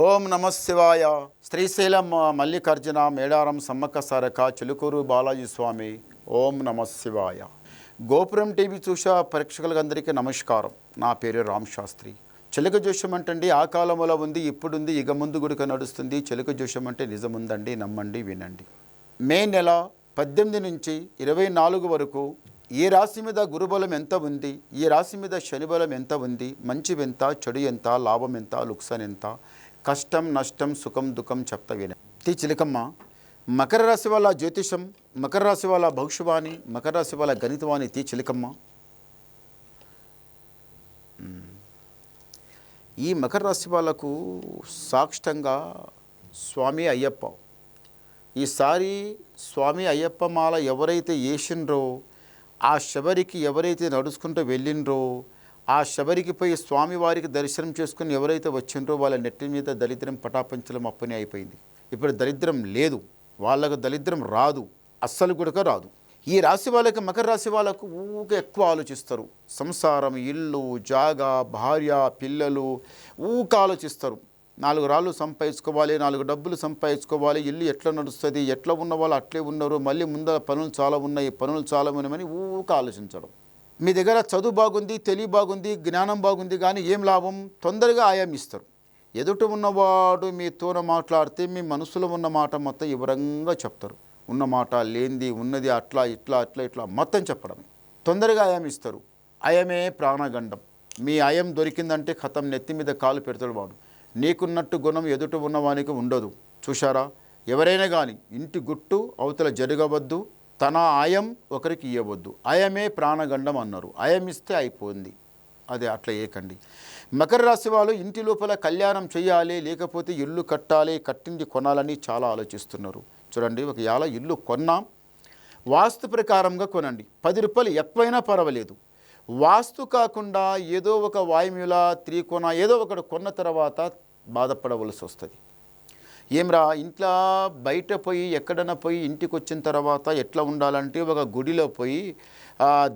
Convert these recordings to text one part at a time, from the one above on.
ఓం నమ శివాయ. శ్రీశైలం మల్లికార్జున మేడారం సమ్మక్క సారక చిలుకూరు బాలాజీ స్వామి. ఓం నమ శివాయ. గోపురం టీవీ చూసా ప్రేక్షకులందరికీ నమస్కారం. నా పేరు రామ్ శాస్త్రి. చిలుక జోషం అంటండి ఆ కాలంలో ఉంది, ఇప్పుడుంది, ఇక ముందు గుడిక నడుస్తుంది. చిలుక జోషం అంటే నిజముందండి, నమ్మండి, వినండి. మే నెల 18 నుంచి 24 వరకు ఈ రాశి మీద గురుబలం ఎంత ఉంది, ఈ రాశి మీద శనిబలం ఎంత ఉంది, మంచి ఎంత, చెడు ఎంత, లాభం ఎంత, లుక్సాన్ ఎంత, కష్టం నష్టం సుఖం దుఃఖం చెప్తా వినండి. చిలకమ్మ, మకర రాశి వాళ్ళ జ్యోతిషం, మకర రాశి వాళ్ళ భవిష్యవాణి, మకర రాశి వాళ్ళ గణితవాణి. చిలకమ్మ, ఈ మకర రాశి వాళ్ళకు సాక్షంగా స్వామి అయ్యప్ప. ఈసారి స్వామి అయ్యప్ప మాల ఎవరైతే వేసిండ్రో, ఆ శబరికి ఎవరైతే నడుచుకుంటూ వెళ్ళిండ్రో, ఆ శబరికి పోయి స్వామివారికి దర్శనం చేసుకుని ఎవరైతే వచ్చిండ్రో వాళ్ళ నెట్టి మీద దరిద్రం పటాపంచలం అప్పనే అయిపోయింది. ఇప్పుడు దరిద్రం లేదు, వాళ్ళకు దరిద్రం రాదు, అస్సలు కూడా రాదు. ఈ రాశి వాళ్ళకి, మకర రాశి వాళ్ళకు ఊకే ఎక్కువ ఆలోచిస్తారు. సంసారం, ఇల్లు, జాగా, భార్య, పిల్లలు ఊక ఆలోచిస్తారు. 4 రాళ్ళు సంపాదించుకోవాలి, 4 డబ్బులు సంపాదించుకోవాలి, ఇల్లు ఎట్లా నడుస్తుంది, ఎట్లా ఉన్న వాళ్ళు అట్లే ఉన్నారు, మళ్ళీ ముందర పనులు చాలా ఉన్నాయి, పనులు చాలా ఉన్నాయని ఊక ఆలోచించడం. మీ దగ్గర చదువు బాగుంది, తెలివి బాగుంది, జ్ఞానం బాగుంది, కానీ ఏం లాభం? తొందరగా ఆయాం ఇస్తారు. ఎదుట ఉన్నవాడు మీతోన మాట్లాడితే మీ మనసులో ఉన్న మాట మొత్తం వివరంగా చెప్తారు. ఉన్న మాట లేనిది, ఉన్నది, అట్లా ఇట్లా అట్లా ఇట్లా మొత్తం చెప్పడమే. తొందరగా ఆయాం ఇస్తారు. అయమే ప్రాణగండం. మీ అయం దొరికిందంటే కథం, నెత్తి మీద కాలు పెడతాడు వాడు. నీకున్నట్టు గుణం ఎదుట ఉన్నవానికి ఉండదు. చూశారా? ఎవరైనా కానీ ఇంటి గుట్టు అవతల జరగవద్దు, తన ఆయం ఒకరికి ఇవ్వవద్దు. అయమే ప్రాణగండం అన్నారు. అయం ఇస్తే అయిపోయింది. అదే అట్లా ఏకండి. మకర రాశి వాళ్ళు ఇంటి లోపల కళ్యాణం చేయాలి, లేకపోతే ఇల్లు కట్టాలి, కట్టింది కొనాలని చాలా ఆలోచిస్తున్నారు. చూడండి, ఒక ఇల్లు కొన్నా వాస్తు ప్రకారంగా కొనండి. 10 రూపాయలు ఎక్కువైనా పర్వాలేదు. వాస్తు కాకుండా ఏదో ఒక వాయుమూల, త్రికోణ ఏదో ఒకటి కొన్న తర్వాత బాధపడవలసి వస్తుంది. ఏమ్రా, ఇంట్లో బయట పోయి ఎక్కడైనా పోయి ఇంటికి వచ్చిన తర్వాత ఎట్లా ఉండాలంటే, ఒక గుడిలో పోయి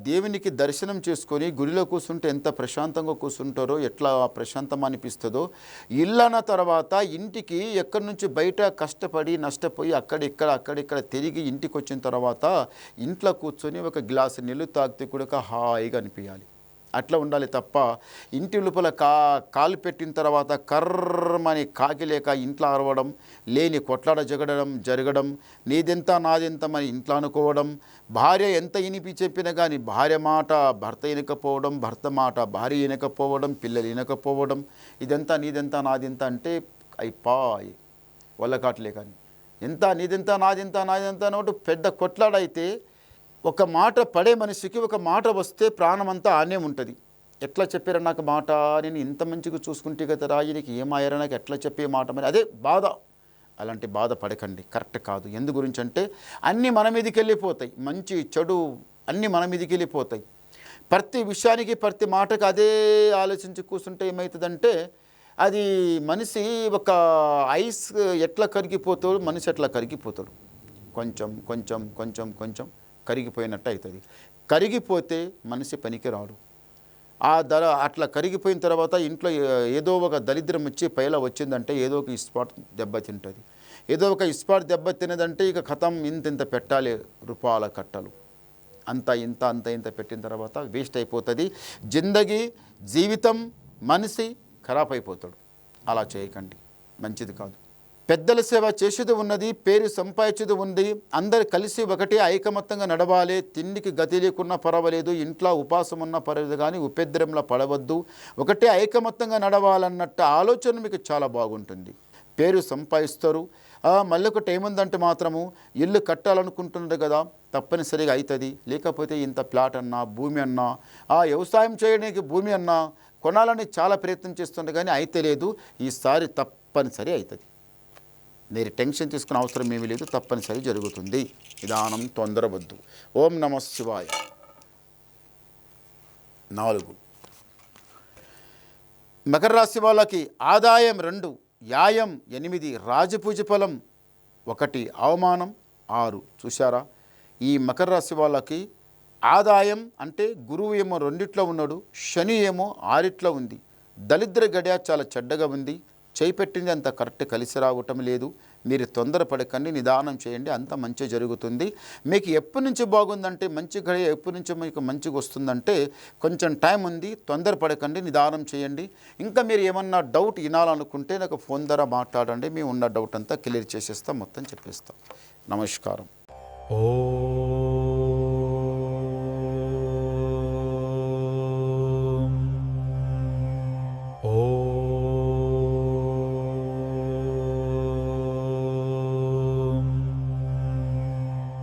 దేవునికి దర్శనం చేసుకొని గుడిలో కూర్చుంటే ఎంత ప్రశాంతంగా కూర్చుంటారో, ఎట్లా ప్రశాంతం అనిపిస్తుందో, ఇల్లన్న తర్వాత ఇంటికి ఎక్కడి నుంచి బయట కష్టపడి నష్టపోయి అక్కడిక్కడ తిరిగి ఇంటికి వచ్చిన తర్వాత ఇంట్లో కూర్చొని ఒక గ్లాసు నీళ్ళు తాగితే కూడా హాయిగా అనిపించాలి. అట్లా ఉండాలి తప్ప ఇంటి లోపల కాలు పెట్టిన తర్వాత కర్రమని కాకిలేక ఇంట్లో అరవడం, లేని కొట్లాడ జరగడం, నీదెంత నాదెంత అని ఇంట్లో అనుకోవడం, భార్య ఎంత ఇనిపి చెప్పినా కానీ భార్య మాట భర్త వినకపోవడం, భర్త మాట భార్య వినకపోవడం, పిల్లలు వినకపోవడం, ఇదంతా నీదెంత నాదెంత అంటే అయిపోయి వల్లకాట్లే. కానీ ఎంత నీదెంత నాదెంత అన్నట్టు పెద్ద కొట్లాడైతే, ఒక మాట పడే మనిషికి ఒక మాట వస్తే ప్రాణమంతా ఆనే ఉంటుంది. ఎట్లా చెప్పారా నాకు మాట, నేను ఇంత మంచిగా చూసుకుంటే కదా రాయినికి ఏమాయారా నాకు ఎట్లా చెప్పే మాట, మరి అదే బాధ. అలాంటి బాధ పడకండి, కరెక్ట్ కాదు. ఎందు గురించి అంటే అన్నీ మన మీదకి వెళ్ళిపోతాయి. మంచి చెడు అన్నీ మన మీదకి వెళ్ళిపోతాయి. ప్రతి విషయానికి ప్రతి మాటకు అదే ఆలోచించి కూర్చుంటే ఏమవుతుందంటే, అది మనిషి ఒక ఐస్ ఎట్లా కరిగిపోతాడు, మనిషి ఎట్లా కరిగిపోతాడు. కొంచెం కొంచెం కొంచెం కొంచెం కరిగిపోయినట్టు అవుతుంది. కరిగిపోతే మనిషి పనికి రాడు. అట్లా కరిగిపోయిన తర్వాత ఇంట్లో ఏదో ఒక దరిద్రం వచ్చి పైలా వచ్చిందంటే ఏదో ఒక ఇస్పాట్ దెబ్బతింటుంది. ఏదో ఒక ఇస్పాట్ దెబ్బతిన్నదంటే ఇక కథం, ఇంత పెట్టాలి రూపాయల కట్టలు, అంత ఇంత పెట్టిన తర్వాత వేస్ట్ అయిపోతుంది. జీవితం మనిషి ఖరాబ్ అయిపోతాడు. అలా చేయకండి, మంచిది కాదు. పెద్దల సేవ చేసేది ఉన్నది, పేరు సంపాదించేది ఉంది. అందరు కలిసి ఒకటే ఐకమత్యంగా నడవాలి. తిండికి గతి లేకున్నా పర్వాలేదు, ఇంట్లో ఉపాసం ఉన్నా పర్వాలేదు, కానీ ఉపద్రవంలో పడవద్దు. ఒకటే ఐకమత్యంగా నడవాలన్నట్టు ఆలోచన మీకు చాలా బాగుంటుంది. పేరు సంపాదిస్తారు. మళ్ళీ ఒకటి ఏముందంటే మాత్రము ఇల్లు కట్టాలనుకుంటున్నారు కదా, తప్పనిసరిగా అవుతుంది. లేకపోతే ఇంత ప్లాట్ అన్నా, భూమి అన్నా, వ్యవసాయం చేయడానికి భూమి అన్నా కొనాలని చాలా ప్రయత్నం చేస్తుండే, కానీ అయితే లేదు. ఈసారి తప్పనిసరి అవుతుంది. మీరు టెన్షన్ తీసుకునే అవసరం ఏమీ లేదు, తప్పనిసరి జరుగుతుంది. నిదానం, తొందరవద్దు. ఓం నమ శివాయ. 4 మకర రాశి వాళ్ళకి ఆదాయం 2, యాయం 8, రాజపూజ ఫలం 1, అవమానం 6. చూశారా? ఈ మకర రాశి వాళ్ళకి ఆదాయం అంటే గురువు ఏమో 2లో ఉన్నాడు, శని ఏమో 6లో ఉంది. దరిద్ర గడియ చాలా చెడ్డగా ఉంది. చేయిపెట్టింది అంత కరెక్ట్ కలిసి రావటం లేదు. మీరు తొందరపడకండి, నిదానం చేయండి, అంత మంచి జరుగుతుంది. మీకు ఎప్పటి నుంచి బాగుందంటే మంచి గడియ ఎప్పటి నుంచి మీకు మంచిగా వస్తుందంటే కొంచెం టైం ఉంది, తొందరపడకండి, నిదానం చేయండి. ఇంకా మీరు ఏమన్నా డౌట్ వినాలనుకుంటే నాకు ఫోన్ ద్వారా మాట్లాడండి, మేము ఉన్న డౌట్ అంతా క్లియర్ చేసేస్తాం, మొత్తం చెప్పేస్తాం. నమస్కారం. ఓం